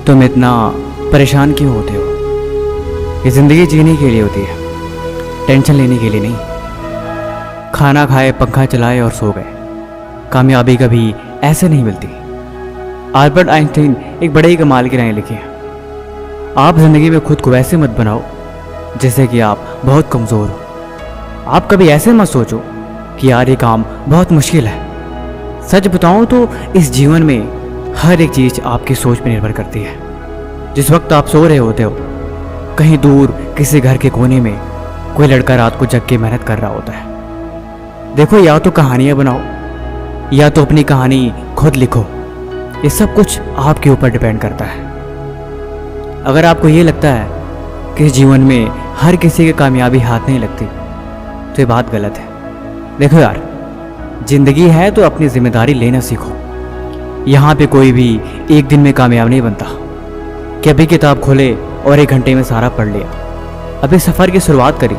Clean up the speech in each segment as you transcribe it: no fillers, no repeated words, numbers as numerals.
तुम इतना परेशान क्यों होते हो? ये ज़िंदगी जीने के लिए होती है, टेंशन लेने के लिए नहीं। खाना खाए, पंखा चलाए और सो गए। कामयाबी कभी ऐसे नहीं मिलती। अल्बर्ट आइंस्टीन एक बड़े ही कमाल की राय लिखी है, आप ज़िंदगी में खुद को वैसे मत बनाओ जैसे कि आप बहुत कमज़ोर हो। आप कभी ऐसे मत सोचो कि यार ये काम बहुत मुश्किल है। सच बताऊं तो इस जीवन में हर एक चीज़ आपकी सोच पर निर्भर करती है। जिस वक्त आप सो रहे होते हो, कहीं दूर किसी घर के कोने में कोई लड़का रात को जग के मेहनत कर रहा होता है। देखो, या तो कहानियाँ बनाओ या तो अपनी कहानी खुद लिखो। ये सब कुछ आपके ऊपर डिपेंड करता है। अगर आपको ये लगता है कि इस जीवन में हर किसी की कामयाबी हाथ नहीं लगती, तो ये बात गलत है। देखो यार, जिंदगी है तो अपनी जिम्मेदारी लेना सीखो। यहाँ पे कोई भी एक दिन में कामयाब नहीं बनता कि अभी किताब खोले और 1 घंटे में सारा पढ़ लिया। अभी सफ़र की शुरुआत करी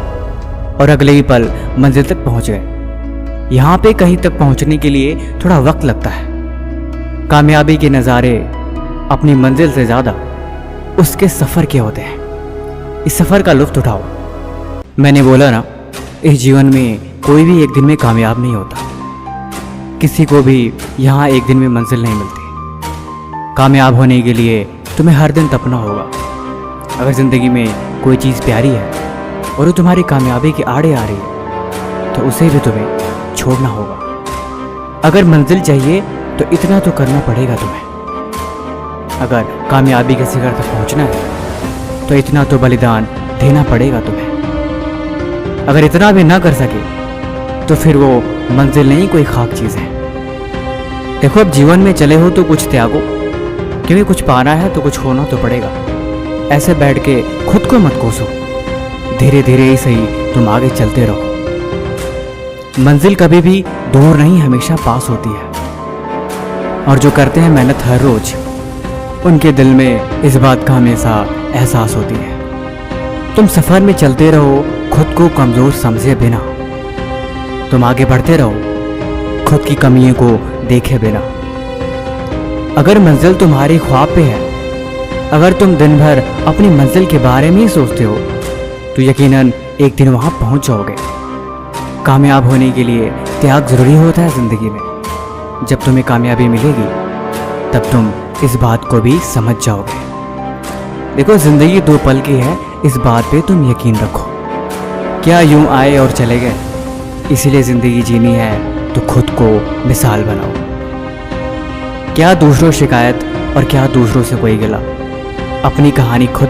और अगले ही पल मंजिल तक पहुँच गए। यहाँ पे कहीं तक पहुँचने के लिए थोड़ा वक्त लगता है। कामयाबी के नज़ारे अपनी मंजिल से ज़्यादा उसके सफ़र के होते हैं। इस सफ़र का लुत्फ़ उठाओ। मैंने बोला ना, इस जीवन में कोई भी एक दिन में कामयाब नहीं होता। किसी को भी यहाँ एक दिन में मंजिल नहीं मिलती। कामयाब होने के लिए तुम्हें हर दिन तपना होगा। अगर ज़िंदगी में कोई चीज़ प्यारी है और वो तुम्हारी कामयाबी के आड़े आ रही है, तो उसे भी तुम्हें छोड़ना होगा। अगर मंजिल चाहिए तो इतना तो करना पड़ेगा तुम्हें। अगर कामयाबी के शिखर तक पहुँचना है तो इतना तो बलिदान देना पड़ेगा तुम्हें। अगर इतना भी ना कर सके तो फिर वो मंजिल नहीं, कोई खाक चीज़ है। देखो, अब जीवन में चले हो तो कुछ त्यागो, क्योंकि कुछ पाना है तो कुछ होना तो पड़ेगा। ऐसे बैठ के खुद को मत कोसो। धीरे धीरे ही सही तुम आगे चलते रहो। मंजिल कभी भी दूर नहीं, हमेशा पास होती है। और जो करते हैं मेहनत हर रोज, उनके दिल में इस बात का हमेशा एहसास होती है। तुम सफ़र में चलते रहो, खुद को कमज़ोर समझे बिना। तुम आगे बढ़ते रहो, खुद की कमियों को देखे बिना। अगर मंजिल तुम्हारे ख्वाब पे है, अगर तुम दिन भर अपनी मंजिल के बारे में ही सोचते हो, तो यकीनन एक दिन वहाँ पहुँच जाओगे। कामयाब होने के लिए त्याग ज़रूरी होता है ज़िंदगी में। जब तुम्हें कामयाबी मिलेगी तब तुम इस बात को भी समझ जाओगे। देखो, ज़िंदगी 2 पल की है, इस बात पे तुम यकीन रखो। क्या यूं आए और चले गए? इसीलिए ज़िंदगी जीनी है तो खुद को मिसाल बनाओ। क्या दूसरों शिकायत और क्या दूसरों से कोई गिला। अपनी कहानी खुद